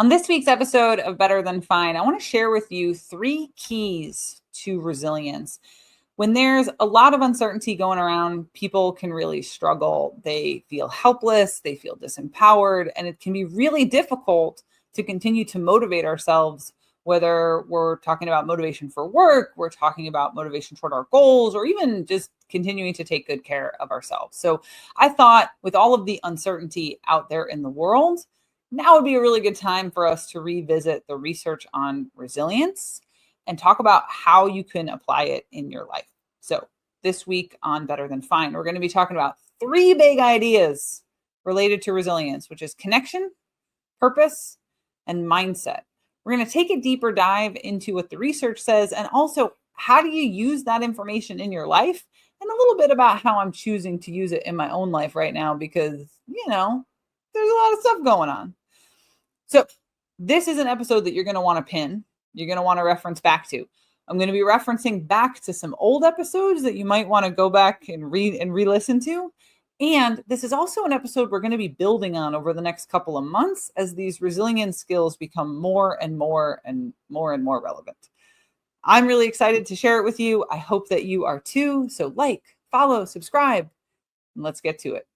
On this week's episode of Better Than Fine, I want to share with you 3 keys to resilience. When there's a lot of uncertainty going around, people can really struggle. They feel helpless, they feel disempowered, and it can be really difficult to continue to motivate ourselves, whether we're talking about motivation for work, we're talking about motivation toward our goals, or even just continuing to take good care of ourselves. So I thought with all of the uncertainty out there in the world, now would be a really good time for us to revisit the research on resilience and talk about how you can apply it in your life. So this week on Better Than Fine, we're going to be talking about 3 big ideas related to resilience, which is connection, purpose, and mindset. We're going to take a deeper dive into what the research says and also how do you use that information in your life, and a little bit about how I'm choosing to use it in my own life right now because, there's a lot of stuff going on. So this is an episode that you're going to want to pin. You're going to want to reference back to. I'm going to be referencing back to some old episodes that you might want to go back and read and re-listen to. And this is also an episode we're going to be building on over the next couple of months as these resilience skills become more and more relevant. I'm really excited to share it with you. I hope that you are too. So like, follow, subscribe, and let's get to it.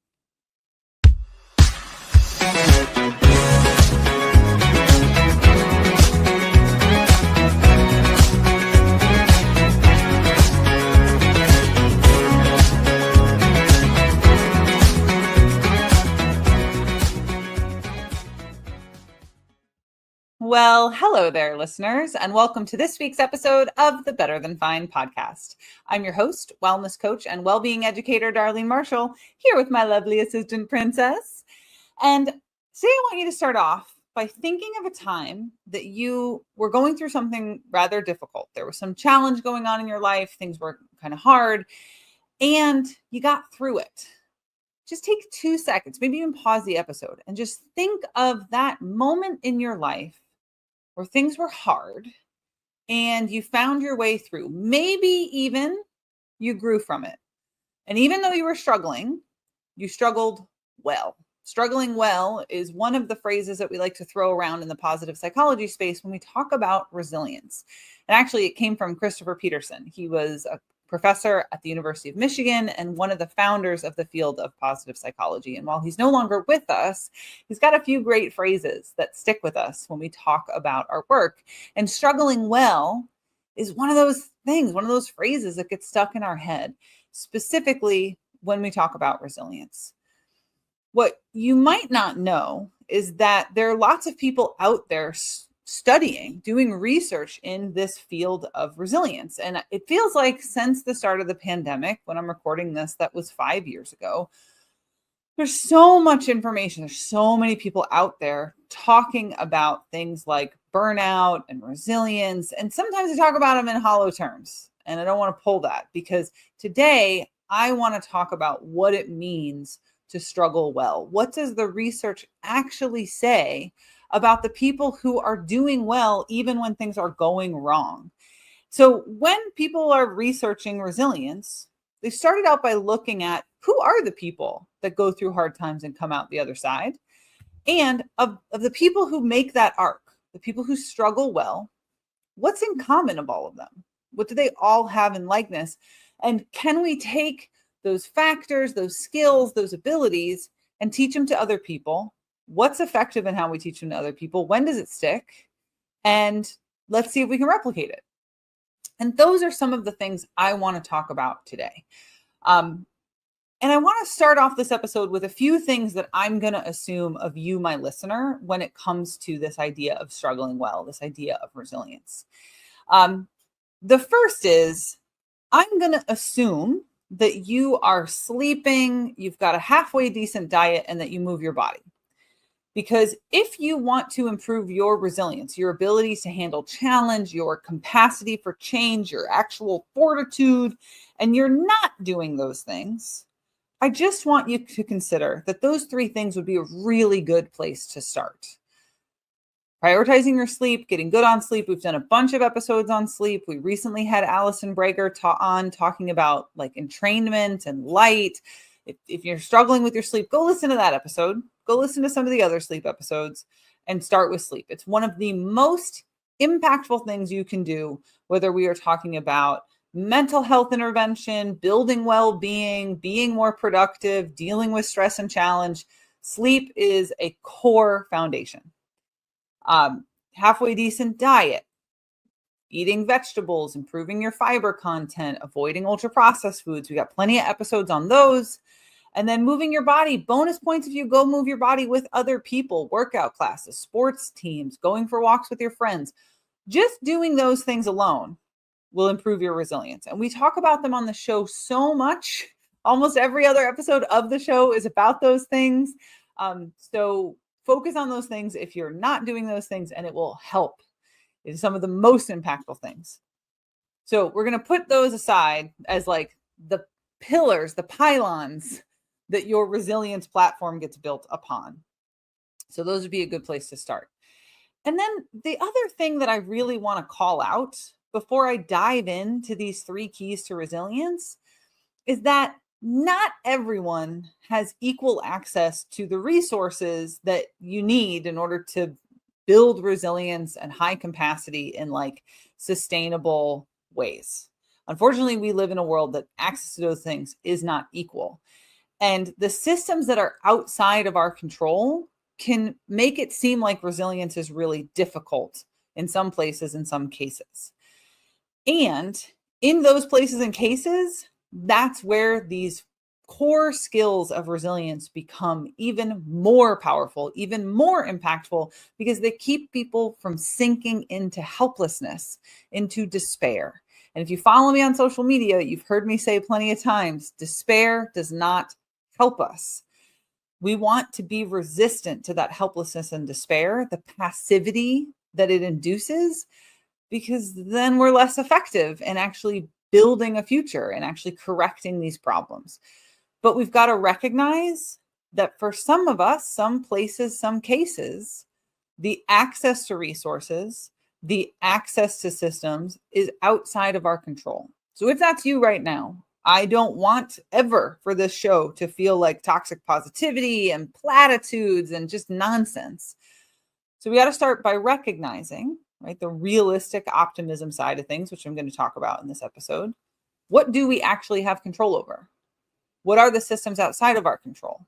Well, hello there, listeners, and welcome to this week's episode of the Better Than Fine podcast. I'm your host, wellness coach, and well-being educator, Darlene Marshall, here with my lovely assistant, Princess. And today I want you to start off by thinking of a time that you were going through something rather difficult. There was some challenge going on in your life. Things were kind of hard, and you got through it. Just take 2 seconds, maybe even pause the episode, and just think of that moment in your life where things were hard and you found your way through. Maybe even you grew from it. And even though you were struggling, you struggled well. Struggling well is one of the phrases that we like to throw around in the positive psychology space when we talk about resilience. And actually, it came from Christopher Peterson. He was a professor at the University of Michigan and one of the founders of the field of positive psychology. And while he's no longer with us, he's got a few great phrases that stick with us when we talk about our work. And struggling well is one of those things, one of those phrases that gets stuck in our head, specifically when we talk about resilience. What you might not know is that there are lots of people out there studying, doing research in this field of resilience. And it feels like since the start of the pandemic, when I'm recording this, that was 5 years ago, there's so much information. There's so many people out there talking about things like burnout and resilience. And sometimes they talk about them in hollow terms. And I don't want to pull that because today I want to talk about what it means to struggle well. What does the research actually say about the people who are doing well, even when things are going wrong? So when people are researching resilience, they started out by looking at who are the people that go through hard times and come out the other side. And of the people who make that arc, the people who struggle well, what's in common of all of them? What do they all have in likeness? And can we take those factors, those skills, those abilities, and teach them to other people? What's effective in how we teach them to other people? When does it stick? And let's see if we can replicate it. And those are some of the things I want to talk about today. And I want to start off this episode with a few things that I'm going to assume of you, my listener, when it comes to this idea of struggling well, this idea of resilience. The first is I'm going to assume that you are sleeping, you've got a halfway decent diet, and that you move your body. Because if you want to improve your resilience, your ability to handle challenge, your capacity for change, your actual fortitude, and you're not doing those things, I just want you to consider that those 3 things would be a really good place to start. Prioritizing your sleep, getting good on sleep. We've done a bunch of episodes on sleep. We recently had Allison Brager on talking about like entrainment and light. If you're struggling with your sleep, go listen to that episode. Go listen to some of the other sleep episodes. and start with sleep. It's one of the most impactful things you can do, whether we are talking about mental health intervention, building well-being, being more productive, dealing with stress and challenge. Sleep is a core foundation. Halfway decent diet, eating vegetables, improving your fiber content, avoiding ultra-processed foods. We got plenty of episodes on those. And then moving your body, bonus points if you go move your body with other people, workout classes, sports teams, going for walks with your friends. Just doing those things alone will improve your resilience. And we talk about them on the show so much. Almost every other episode of the show is about those things. So focus on those things if you're not doing those things, and it will help. It is some of the most impactful things. So we're going to put those aside as like the pillars, the pylons that your resilience platform gets built upon. So those would be a good place to start. And then the other thing that I really want to call out before I dive into these 3 keys to resilience is that not everyone has equal access to the resources that you need in order to build resilience and high capacity in like sustainable ways. Unfortunately, we live in a world that access to those things is not equal. And the systems that are outside of our control can make it seem like resilience is really difficult in some places, in some cases. And in those places and cases, that's where these core skills of resilience become even more powerful, even more impactful, because they keep people from sinking into helplessness, into despair. And if you follow me on social media, you've heard me say plenty of times, despair does not help us. We want to be resistant to that helplessness and despair, the passivity that it induces, because then we're less effective in actually building a future and actually correcting these problems. But we've got to recognize that for some of us, some places, some cases, the access to resources, the access to systems is outside of our control. So if that's you right now, I don't want ever for this show to feel like toxic positivity and platitudes and just nonsense. So we got to start by recognizing, right, the realistic optimism side of things, which I'm going to talk about in this episode. What do we actually have control over? What are the systems outside of our control?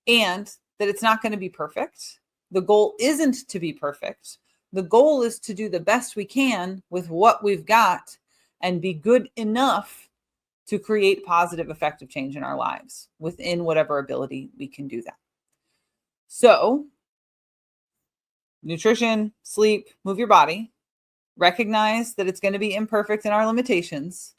And that it's not going to be perfect. The goal isn't to be perfect. The goal is to do the best we can with what we've got and be good enough to create positive, effective change in our lives within whatever ability we can do that. So, nutrition, sleep, move your body, recognize that it's going to be imperfect in our limitations.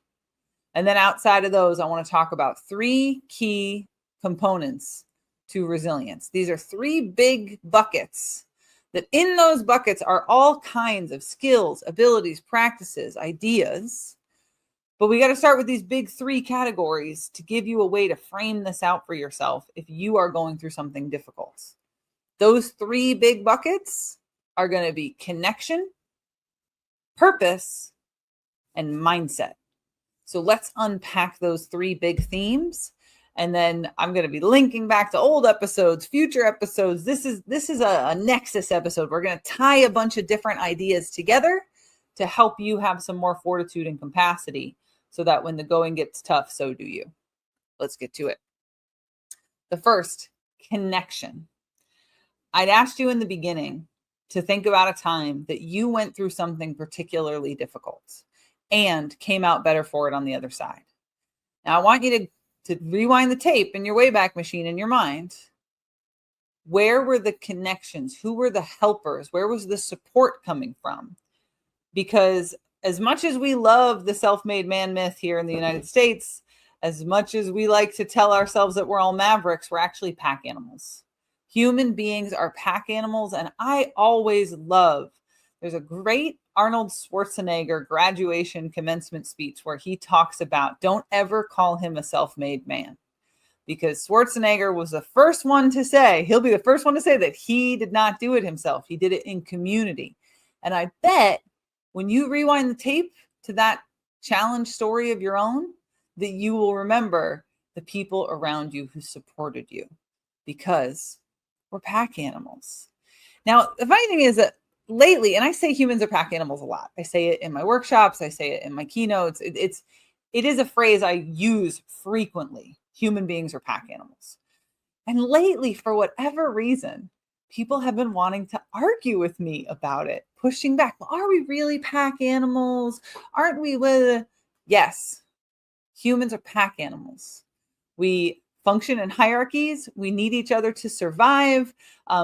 And then outside of those, I want to talk about 3 key components to resilience. These are 3 big buckets that in those buckets are all kinds of skills, abilities, practices, ideas. But we got to start with these big 3 categories to give you a way to frame this out for yourself if you are going through something difficult. Those 3 big buckets are going to be connection, purpose, and mindset. So let's unpack those 3 big themes. And then I'm going to be linking back to old episodes, future episodes. This is a nexus episode. We're going to tie a bunch of different ideas together to help you have some more fortitude and capacity so that when the going gets tough, so do you. Let's get to it. The first, connection. I'd asked you in the beginning to think about a time that you went through something particularly difficult and came out better for it on the other side. Now, I want you to rewind the tape in your Wayback Machine in your mind. Where were the connections? Who were the helpers? Where was the support coming from? Because as much as we love the self-made man myth here in the United States, as much as we like to tell ourselves that we're all mavericks, we're actually pack animals. Human beings are pack animals. And I always love, there's a great Arnold Schwarzenegger graduation commencement speech where he talks about, don't ever call him a self-made man. Because Schwarzenegger was the first one to say, he'll be the first one to say that he did not do it himself. He did it in community. And I bet when you rewind the tape to that challenge story of your own, that you will remember the people around you who supported you, because we're pack animals. Now, the funny thing is that lately, and I say humans are pack animals a lot. I say it in my workshops. I say it in my keynotes. It is a phrase I use frequently. Human beings are pack animals. And lately, for whatever reason, people have been wanting to argue with me about it, pushing back. Well, are we really pack animals? Aren't we with? Yes, humans are pack animals. We function in hierarchies. We need each other to survive.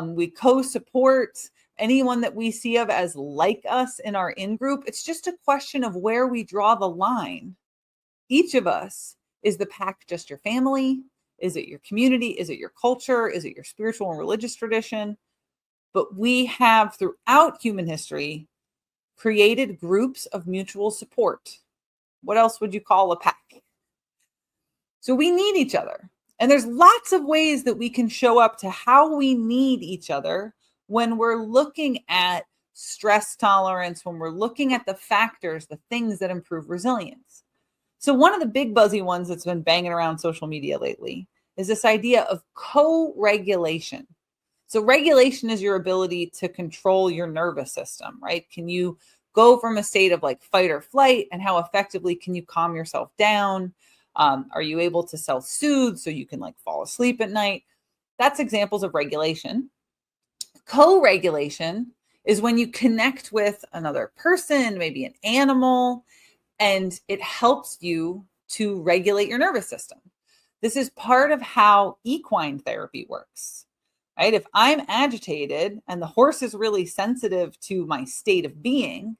We co-support anyone that we see of as like us in our in-group. It's just a question of where we draw the line. Each of us, is the pack just your family? Is it your community? Is it your culture? Is it your spiritual and religious tradition? But we have, throughout human history, created groups of mutual support. What else would you call a pack? So we need each other. And there's lots of ways that we can show up to how we need each other when we're looking at stress tolerance, when we're looking at the factors, the things that improve resilience. So one of the big buzzy ones that's been banging around social media lately is this idea of co-regulation. So regulation is your ability to control your nervous system, right? Can you go from a state of like fight or flight, and how effectively can you calm yourself down? Are you able to self-soothe so you can like fall asleep at night? That's examples of regulation. Co-regulation is when you connect with another person, maybe an animal, and it helps you to regulate your nervous system. This is part of how equine therapy works, right? If I'm agitated and the horse is really sensitive to my state of being,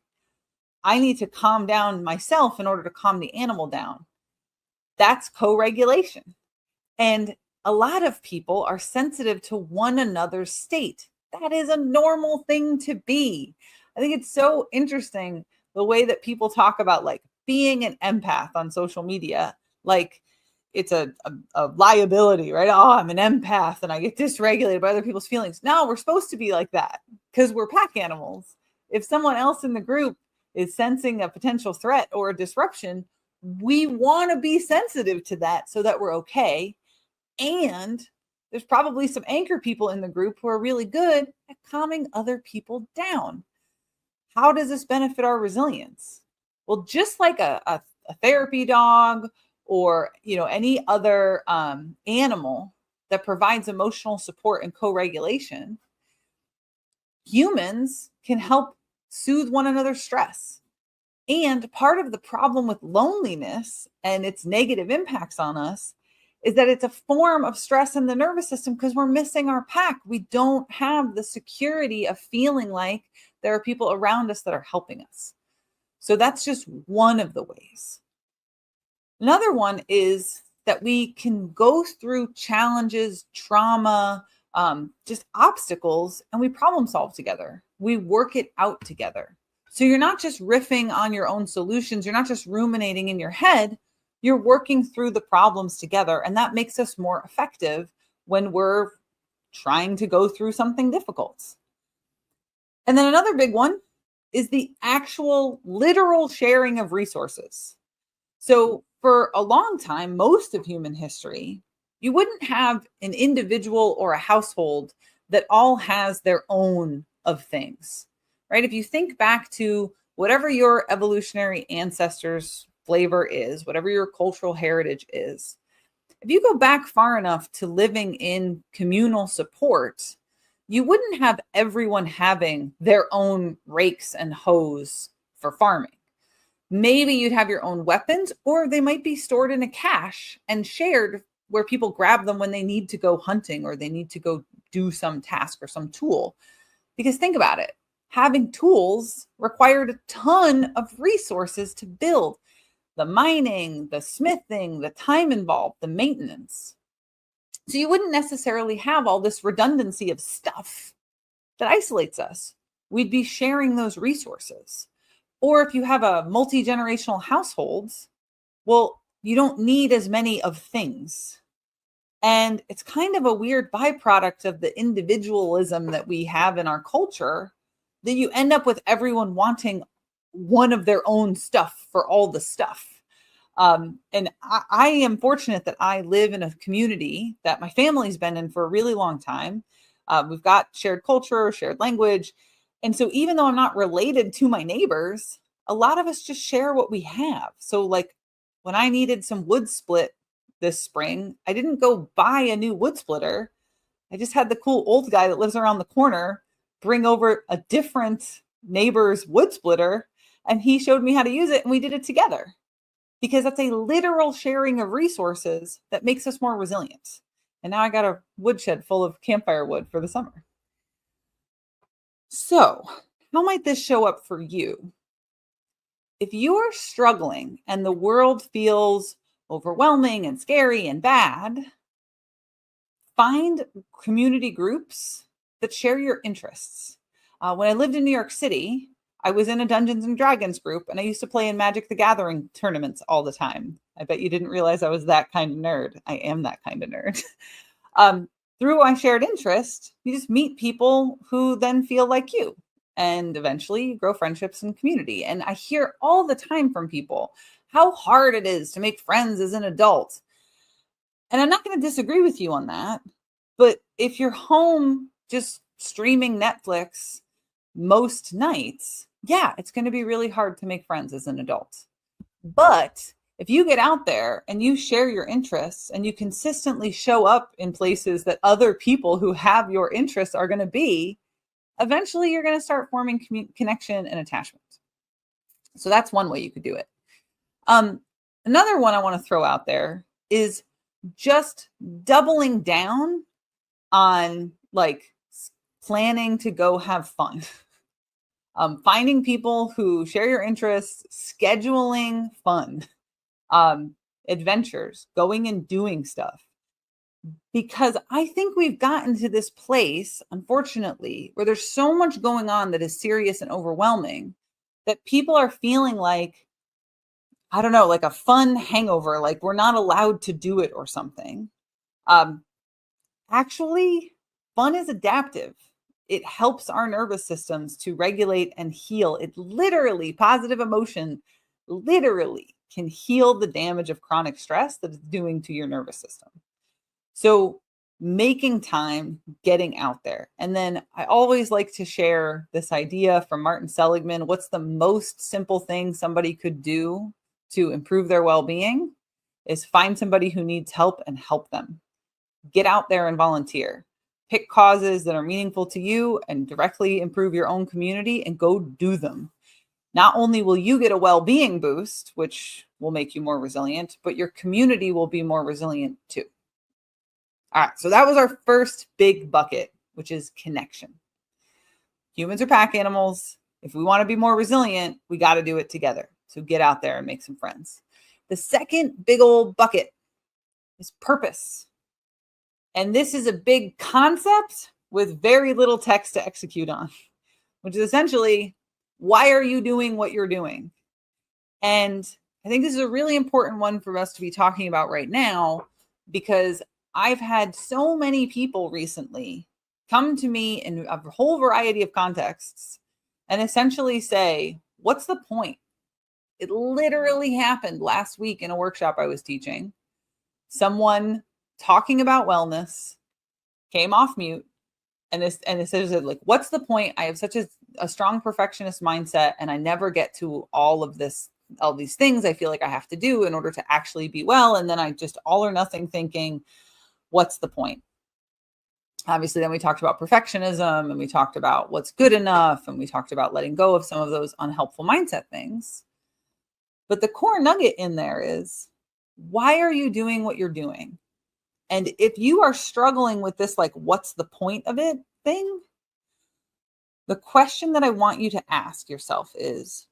I need to calm down myself in order to calm the animal down. That's co-regulation. And a lot of people are sensitive to one another's state. That is a normal thing to be. I think it's so interesting the way that people talk about like being an empath on social media, like it's a liability, right? Oh, I'm an empath and I get dysregulated by other people's feelings. No, we're supposed to be like that because we're pack animals. If someone else in the group is sensing a potential threat or a disruption, we want to be sensitive to that so that we're okay. And there's probably some anchor people in the group who are really good at calming other people down. How does this benefit our resilience? Well, just like a therapy dog or any other animal that provides emotional support and co-regulation, humans can help soothe one another's stress. And part of the problem with loneliness and its negative impacts on us is that it's a form of stress in the nervous system because we're missing our pack. We don't have the security of feeling like there are people around us that are helping us. So that's just one of the ways. Another one is that we can go through challenges, trauma, just obstacles, and we problem solve together. We work it out together. So you're not just riffing on your own solutions. You're not just ruminating in your head. You're working through the problems together. And that makes us more effective when we're trying to go through something difficult. And then another big one is the actual literal sharing of resources. So for a long time, most of human history, you wouldn't have an individual or a household that all has their own of things, right? If you think back to whatever your evolutionary ancestors' flavor is, whatever your cultural heritage is, if you go back far enough to living in communal support, you wouldn't have everyone having their own rakes and hoes for farming. Maybe you'd have your own weapons, or they might be stored in a cache and shared where people grab them when they need to go hunting or they need to go do some task or some tool. Because think about it, having tools required a ton of resources to build. The mining, the smithing, the time involved, the maintenance. So you wouldn't necessarily have all this redundancy of stuff that isolates us. We'd be sharing those resources. Or if you have a multi-generational households, well, you don't need as many of things. And it's kind of a weird byproduct of the individualism that we have in our culture that you end up with everyone wanting one of their own stuff for all the stuff. And I am fortunate that I live in a community that my family's been in for a really long time. We've got shared culture, shared language. And so even though I'm not related to my neighbors, a lot of us just share what we have. So like when I needed some wood split this spring, I didn't go buy a new wood splitter. I just had the cool old guy that lives around the corner bring over a different neighbor's wood splitter, and he showed me how to use it, and we did it together, because that's a literal sharing of resources that makes us more resilient. And now I got a woodshed full of campfire wood for the summer. So how might this show up for you? If you are struggling and the world feels overwhelming and scary and bad, find community groups that share your interests. When I lived in New York City, I was in a Dungeons and Dragons group, and I used to play in Magic the Gathering tournaments all the time. I bet you didn't realize I was that kind of nerd. I am that kind of nerd. Through my shared interest, you just meet people who then feel like you, and eventually you grow friendships and community. And I hear all the time from people how hard it is to make friends as an adult. And I'm not going to disagree with you on that. But if you're home just streaming Netflix most nights, yeah, it's going to be really hard to make friends as an adult. But if you get out there and you share your interests and you consistently show up in places that other people who have your interests are going to be, eventually you're going to start forming connection and attachment. So that's one way you could do it. Another one I want to throw out there is just doubling down on like planning to go have fun. Finding people who share your interests, scheduling fun, adventures, going and doing stuff. Because I think we've gotten to this place, unfortunately, where there's so much going on that is serious and overwhelming that people are feeling like, I don't know, like a fun hangover, like we're not allowed to do it or something. Actually, fun is adaptive. It helps our nervous systems to regulate and heal. It literally, positive emotion, literally can heal the damage of chronic stress that it's doing to your nervous system. So making time, getting out there. And then I always like to share this idea from Martin Seligman. What's the most simple thing somebody could do to improve their well-being? Is find somebody who needs help and help them. Get out there and volunteer. Pick causes that are meaningful to you and directly improve your own community and go do them. Not only will you get a well-being boost, which will make you more resilient, but your community will be more resilient too. All right, so that was our first big bucket, which is connection. Humans are pack animals. If we want to be more resilient, we got to do it together. So get out there and make some friends. The second big old bucket is purpose. And this is a big concept with very little text to execute on, which is essentially, why are you doing what you're doing? And I think this is a really important one for us to be talking about right now, because I've had so many people recently come to me in a whole variety of contexts and essentially say, what's the point? It literally happened last week in a workshop I was teaching. Someone talking about wellness came off mute and it says, like, what's the point? I have such a strong perfectionist mindset and I never get to all these things I feel like I have to do in order to actually be well. And then I just all or nothing thinking, what's the point? Obviously, then we talked about perfectionism and we talked about what's good enough. And we talked about letting go of some of those unhelpful mindset things. But the core nugget in there is, why are you doing what you're doing? And if you are struggling with this, like, what's the point of it thing? The question that I want you to ask yourself is,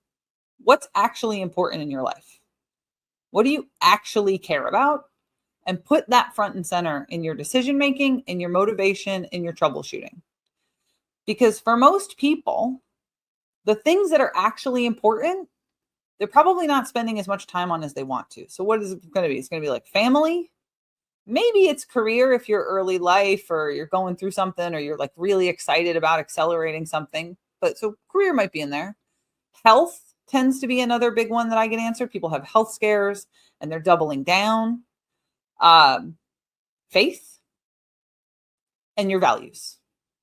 what's actually important in your life? What do you actually care about? And put that front and center in your decision-making, in your motivation, in your troubleshooting. Because for most people, the things that are actually important, they're probably not spending as much time on as they want to. So what is it going to be? It's going to be like family. Maybe it's career if you're early life or you're going through something or you're like really excited about accelerating something. But so career might be in there. Health tends to be another big one that I get answered. People have health scares and they're doubling down. Faith and your values.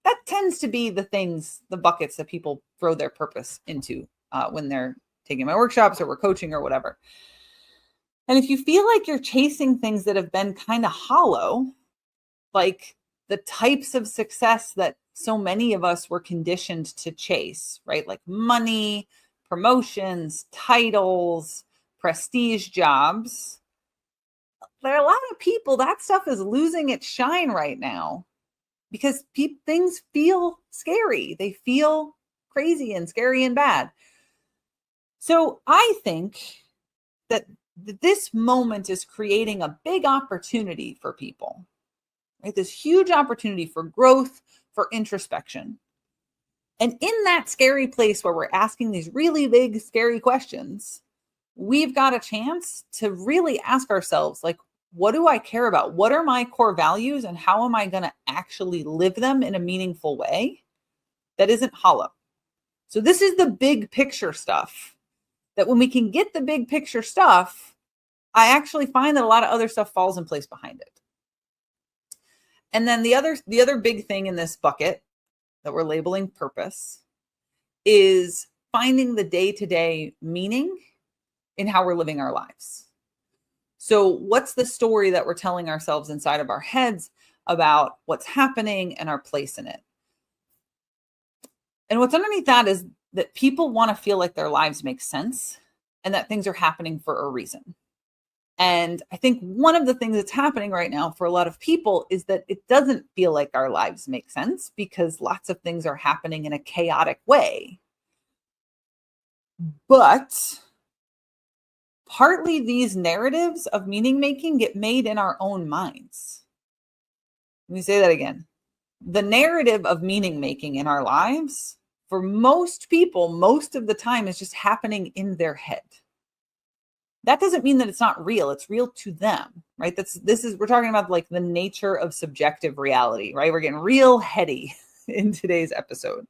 That tends to be the buckets that people throw their purpose into when they're taking my workshops or we're coaching or whatever. And if you feel like you're chasing things that have been kind of hollow, like the types of success that so many of us were conditioned to chase, right? Like money, promotions, titles, prestige jobs. There are a lot of people, that stuff is losing its shine right now because things feel scary. They feel crazy and scary and bad. So I think that this moment is creating a big opportunity for people, right? This huge opportunity for growth, for introspection. And in that scary place where we're asking these really big, scary questions, we've got a chance to really ask ourselves, like, what do I care about? What are my core values and how am I going to actually live them in a meaningful way that isn't hollow? So this is the big picture stuff that when we can get the big picture stuff, I actually find that a lot of other stuff falls in place behind it. And then the other big thing in this bucket that we're labeling purpose is finding the day-to-day meaning in how we're living our lives. So what's the story that we're telling ourselves inside of our heads about what's happening and our place in it? And what's underneath that is that people want to feel like their lives make sense and that things are happening for a reason. And I think one of the things that's happening right now for a lot of people is that it doesn't feel like our lives make sense because lots of things are happening in a chaotic way. But partly these narratives of meaning making get made in our own minds. Let me say that again. The narrative of meaning making in our lives, for most people, most of the time is just happening in their head. That doesn't mean that it's not real. It's real to them, right? We're talking about like the nature of subjective reality, right? We're getting real heady in today's episode.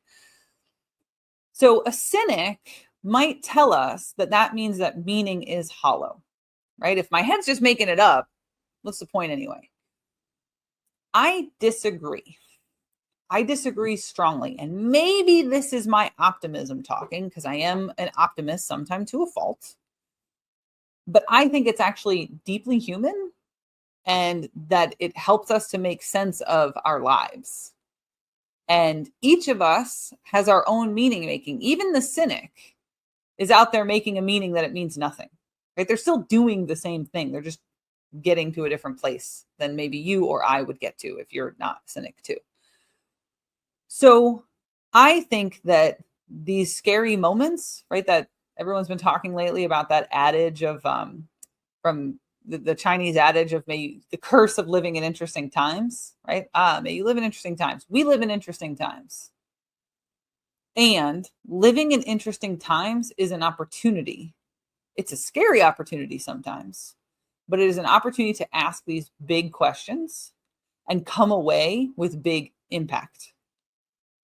So a cynic might tell us that that means that meaning is hollow, right? If my head's just making it up, what's the point anyway? I disagree. I disagree strongly. And maybe this is my optimism talking because I am an optimist, sometimes to a fault. But I think it's actually deeply human and that it helps us to make sense of our lives. And each of us has our own meaning making. Even the cynic is out there making a meaning that it means nothing, right? They're still doing the same thing. They're just getting to a different place than maybe you or I would get to if you're not a cynic too. So I think that these scary moments, right, that everyone's been talking lately about that adage of from the Chinese adage of the curse of living in interesting times, right? May you live in interesting times. We live in interesting times. And living in interesting times is an opportunity. It's a scary opportunity sometimes, but it is an opportunity to ask these big questions and come away with big impact.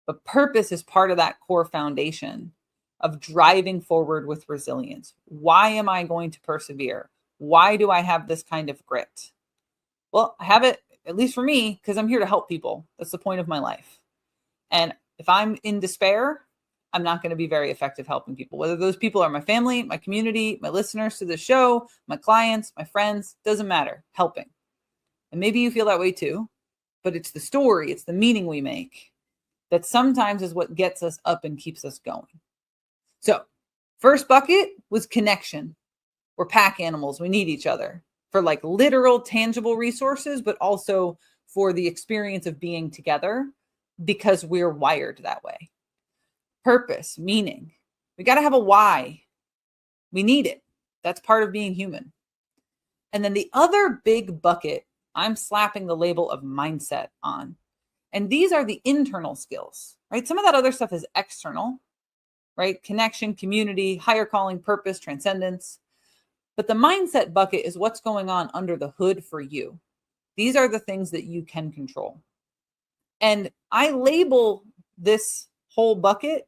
But purpose is part of that core foundation of driving forward with resilience. Why am I going to persevere? Why do I have this kind of grit? Well, I have it, at least for me, because I'm here to help people. That's the point of my life. And if I'm in despair, I'm not going to be very effective helping people. Whether those people are my family, my community, my listeners to the show, my clients, my friends, doesn't matter. Helping. And maybe you feel that way too, but it's the story, it's the meaning we make that sometimes is what gets us up and keeps us going. So first bucket was connection. We're pack animals. We need each other for like literal, tangible resources, but also for the experience of being together because we're wired that way. Purpose, meaning. We got to have a why. We need it. That's part of being human. And then the other big bucket, I'm slapping the label of mindset on. And these are the internal skills, right? Some of that other stuff is external, right? Connection, community, higher calling, purpose, transcendence. But the mindset bucket is what's going on under the hood for you. These are the things that you can control. And I label this whole bucket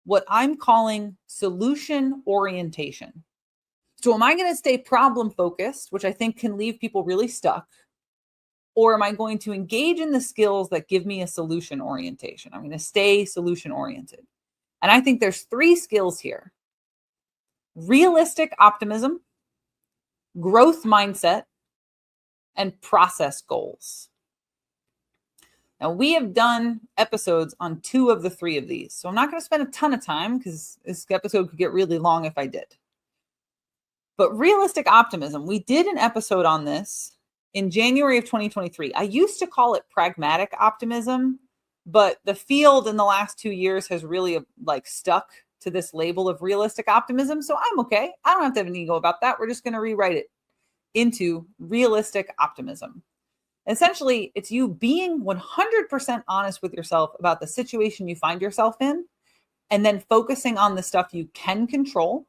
what I'm calling solution orientation. So am I going to stay problem focused, which I think can leave people really stuck? Or am I going to engage in the skills that give me a solution orientation? I'm going to stay solution oriented. And I think there's 3 skills here: realistic optimism, growth mindset, and process goals. Now, we have done episodes on 2 of the 3 of these. So I'm not going to spend a ton of time because this episode could get really long if I did. But realistic optimism, we did an episode on this in January of 2023. I used to call it pragmatic optimism, but the field in the last 2 years has really stuck to this label of realistic optimism. So I'm okay. I don't have to have an ego about that. We're just going to rewrite it into realistic optimism. Essentially, it's you being 100% honest with yourself about the situation you find yourself in, and then focusing on the stuff you can control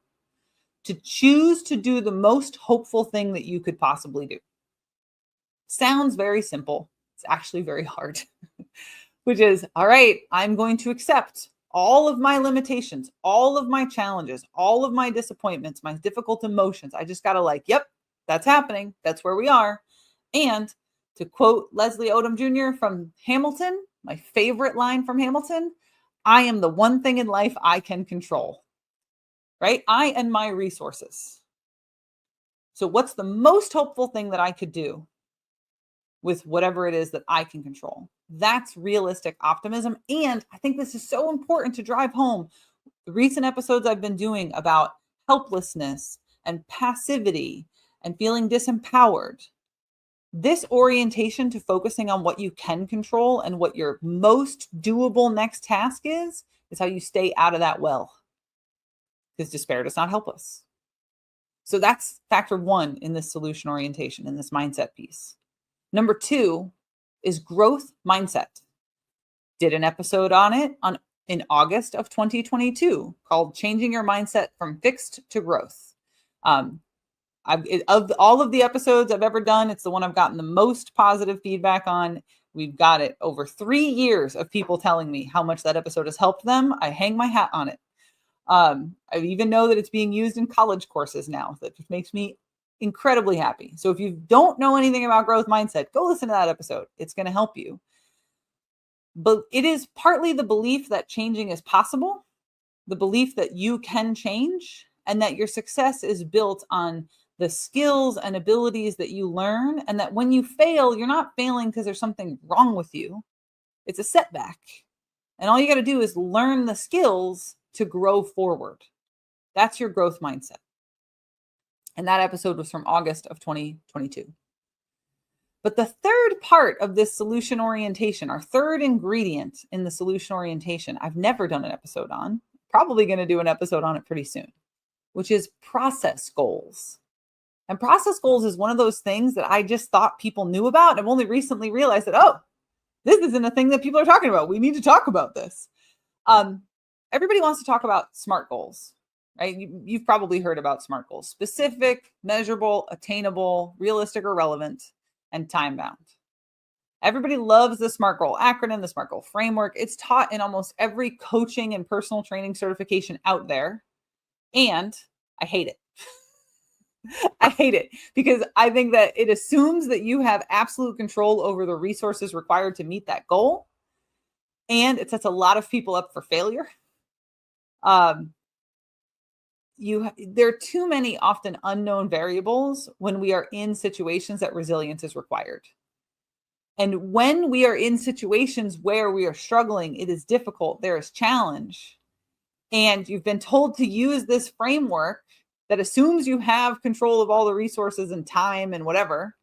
to choose to do the most hopeful thing that you could possibly do. Sounds very simple. It's actually very hard, which is, all right, I'm going to accept all of my limitations, all of my challenges, all of my disappointments, my difficult emotions. I just got to yep, that's happening. That's where we are. And to quote Leslie Odom Jr. from Hamilton, my favorite line from Hamilton, I am the one thing in life I can control, right? I and my resources. So what's the most hopeful thing that I could do with whatever it is that I can control? That's realistic optimism. And I think this is so important to drive home. The recent episodes I've been doing about helplessness and passivity and feeling disempowered. This orientation to focusing on what you can control and what your most doable next task is how you stay out of that well. Because despair does not help us. So that's factor 1 in this solution orientation, in this mindset piece. Number 2 is growth mindset. Did an episode on it in August of 2022 called Changing Your Mindset from Fixed to Growth. Of all of the episodes I've ever done, it's the one I've gotten the most positive feedback on. We've got it over 3 years of people telling me how much that episode has helped them. I hang my hat on it. I even know that it's being used in college courses now. That just makes me incredibly happy. So if you don't know anything about growth mindset, go listen to that episode. It's going to help you. But it is partly the belief that changing is possible, the belief that you can change, and that your success is built on the skills and abilities that you learn, and that when you fail, you're not failing because there's something wrong with you. It's a setback. And all you got to do is learn the skills to grow forward. That's your growth mindset. And that episode was from August of 2022. But the third part of this solution orientation, our third ingredient in the solution orientation, I've never done an episode on, probably going to do an episode on it pretty soon, which is process goals. And process goals is one of those things that I just thought people knew about. And I've only recently realized that, oh, this isn't a thing that people are talking about. We need to talk about this. Everybody wants to talk about SMART goals, right? You've probably heard about SMART goals: specific, measurable, attainable, realistic or relevant, and time-bound. Everybody loves the SMART goal acronym, the SMART goal framework. It's taught in almost every coaching and personal training certification out there. And I hate it. I hate it because I think that it assumes that you have absolute control over the resources required to meet that goal. And it sets a lot of people up for failure. There are too many often unknown variables when we are in situations that resilience is required. And when we are in situations where we are struggling, it is difficult, there is challenge, and you've been told to use this framework that assumes you have control of all the resources and time and whatever,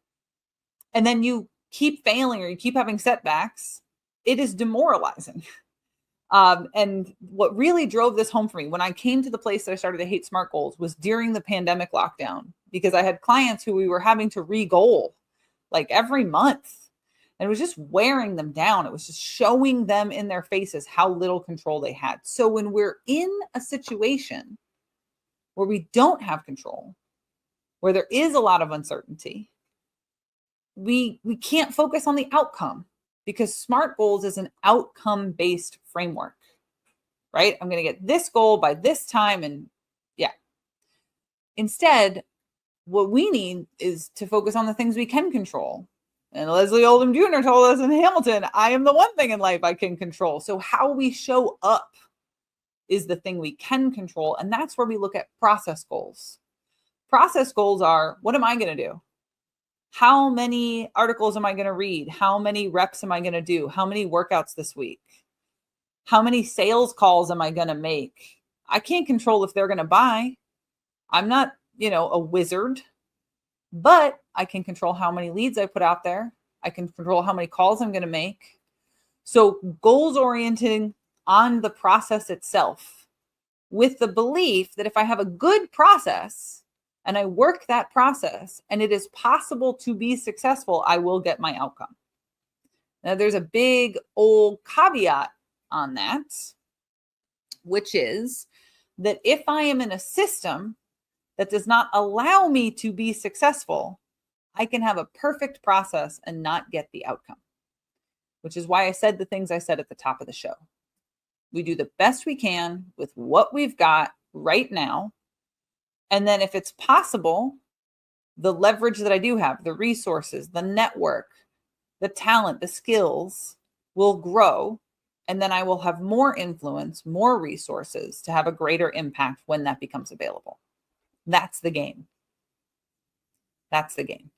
and then you keep failing or you keep having setbacks, it is demoralizing. And what really drove this home for me when I came to the place that I started to hate SMART goals was during the pandemic lockdown, because I had clients who we were having to re-goal like every month, and it was just wearing them down. It was just showing them in their faces how little control they had. So when we're in a situation where we don't have control, where there is a lot of uncertainty, we can't focus on the outcome, because SMART goals is an outcome-based framework, right? I'm going to get this goal by this time, and yeah. Instead, what we need is to focus on the things we can control. And Leslie Oldham Jr. told us in Hamilton, I am the one thing in life I can control. So how we show up is the thing we can control. And that's where we look at process goals. Process goals are, what am I going to do? How many articles am I going to read? How many reps am I going to do? How many workouts this week? How many sales calls am I going to make? I can't control if they're going to buy. I'm not, a wizard, but I can control how many leads I put out there. I can control how many calls I'm going to make. So goals orienting on the process itself with the belief that if I have a good process and I work that process and it is possible to be successful, I will get my outcome. Now, there's a big old caveat on that, which is that if I am in a system that does not allow me to be successful, I can have a perfect process and not get the outcome, which is why I said the things I said at the top of the show. We do the best we can with what we've got right now. And then if it's possible, the leverage that I do have, the resources, the network, the talent, the skills will grow. And then I will have more influence, more resources to have a greater impact when that becomes available. That's the game. That's the game.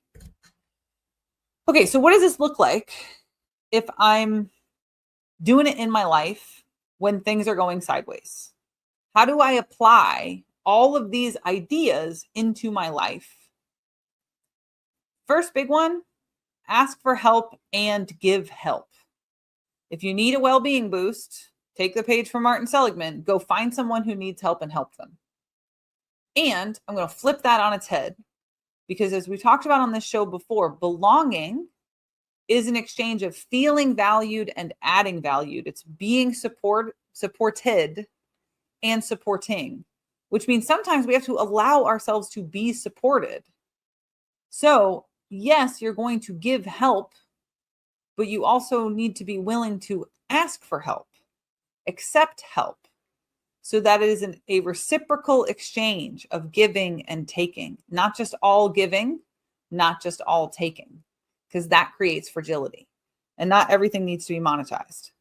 Okay, so what does this look like if I'm doing it in my life when things are going sideways? How do I apply all of these ideas into my life? First big one, ask for help and give help. If you need a well-being boost, take the page from Martin Seligman, go find someone who needs help and help them. And I'm going to flip that on its head because as we talked about on this show before, belonging is an exchange of feeling valued and adding valued. It's being supported and supporting, which means sometimes we have to allow ourselves to be supported. So yes, you're going to give help, but you also need to be willing to ask for help, accept help, so that it is a reciprocal exchange of giving and taking, not just all giving, not just all taking, because that creates fragility and not everything needs to be monetized.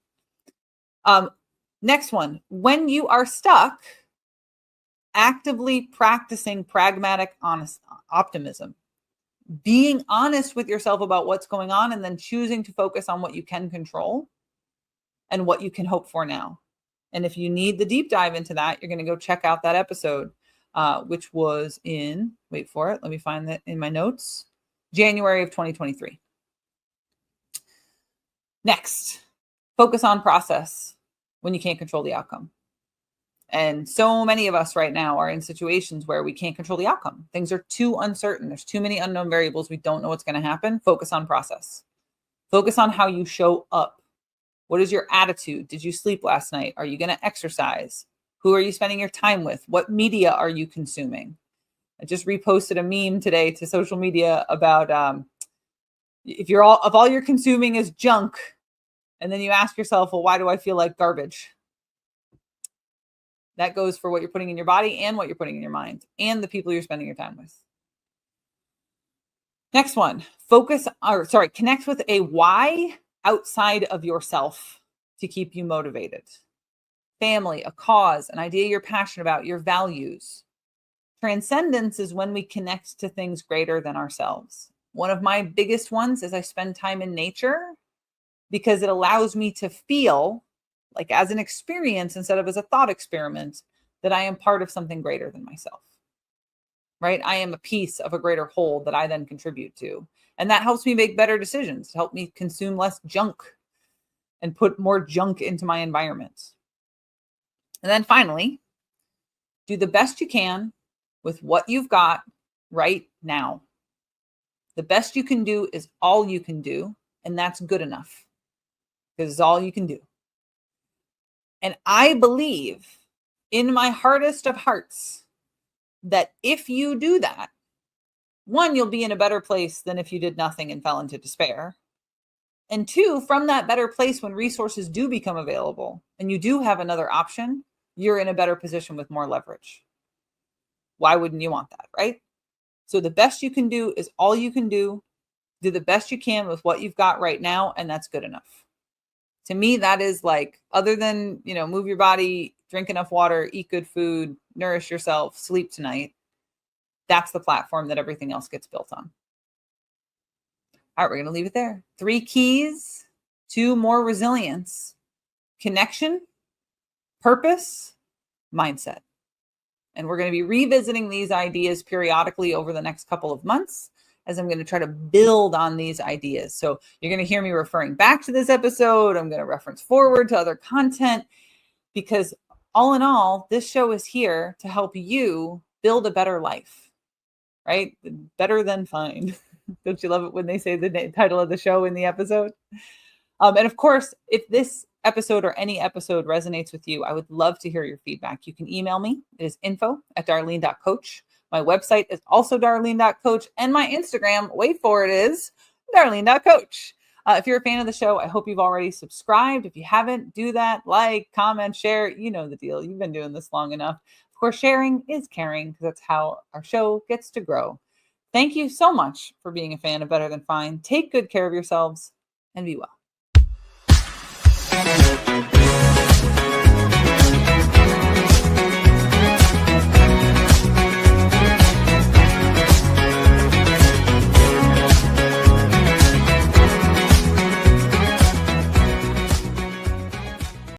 Next one, when you are stuck, actively practicing pragmatic optimism, being honest with yourself about what's going on and then choosing to focus on what you can control and what you can hope for now. And if you need the deep dive into that, you're going to go check out that episode, which was in, wait for it, let me find that in my notes, January of 2023. Next, focus on process when you can't control the outcome. And so many of us right now are in situations where we can't control the outcome. Things are too uncertain. There's too many unknown variables. We don't know what's going to happen. Focus on process. Focus on how you show up. What is your attitude? Did you sleep last night? Are you going to exercise? Who are you spending your time with? What media are you consuming? I just reposted a meme today to social media about if all you're consuming is junk, and then you ask yourself, well, why do I feel like garbage? That goes for what you're putting in your body and what you're putting in your mind and the people you're spending your time with. Next one, connect with a why outside of yourself to keep you motivated. Family, a cause, an idea you're passionate about, your values. Transcendence is when we connect to things greater than ourselves. One of my biggest ones is I spend time in nature because it allows me to feel like as an experience instead of as a thought experiment that I am part of something greater than myself, right? I am a piece of a greater whole that I then contribute to. And that helps me make better decisions, help me consume less junk and put more junk into my environment. And then finally, do the best you can with what you've got right now. The best you can do is all you can do, and that's good enough because it's all you can do. And I believe in my heartest of hearts that if you do that, one, you'll be in a better place than if you did nothing and fell into despair. And two, from that better place, when resources do become available and you do have another option, you're in a better position with more leverage. Why wouldn't you want that, right? So the best you can do is all you can do. Do the best you can with what you've got right now, and that's good enough. To me, that is like, other than, move your body, drink enough water, eat good food, nourish yourself, sleep tonight. That's the platform that everything else gets built on. All right, we're going to leave it there. 3 keys to more resilience: connection, purpose, mindset. And we're going to be revisiting these ideas periodically over the next couple of months, as I'm going to try to build on these ideas. So you're going to hear me referring back to this episode. I'm going to reference forward to other content, because all in all, this show is here to help you build a better life, right? Better than fine. Don't you love it when they say the title of the show in the episode? And of course, if this episode or any episode resonates with you, I would love to hear your feedback. You can email me. It is info@darlene.coach. My website is also darlene.coach. And my Instagram, wait for it, is darlene.coach. If you're a fan of the show, I hope you've already subscribed. If you haven't, do that. Like, comment, share. You know the deal. You've been doing this long enough. Of course, sharing is caring, because that's how our show gets to grow. Thank you so much for being a fan of Better Than Fine. Take good care of yourselves and be well.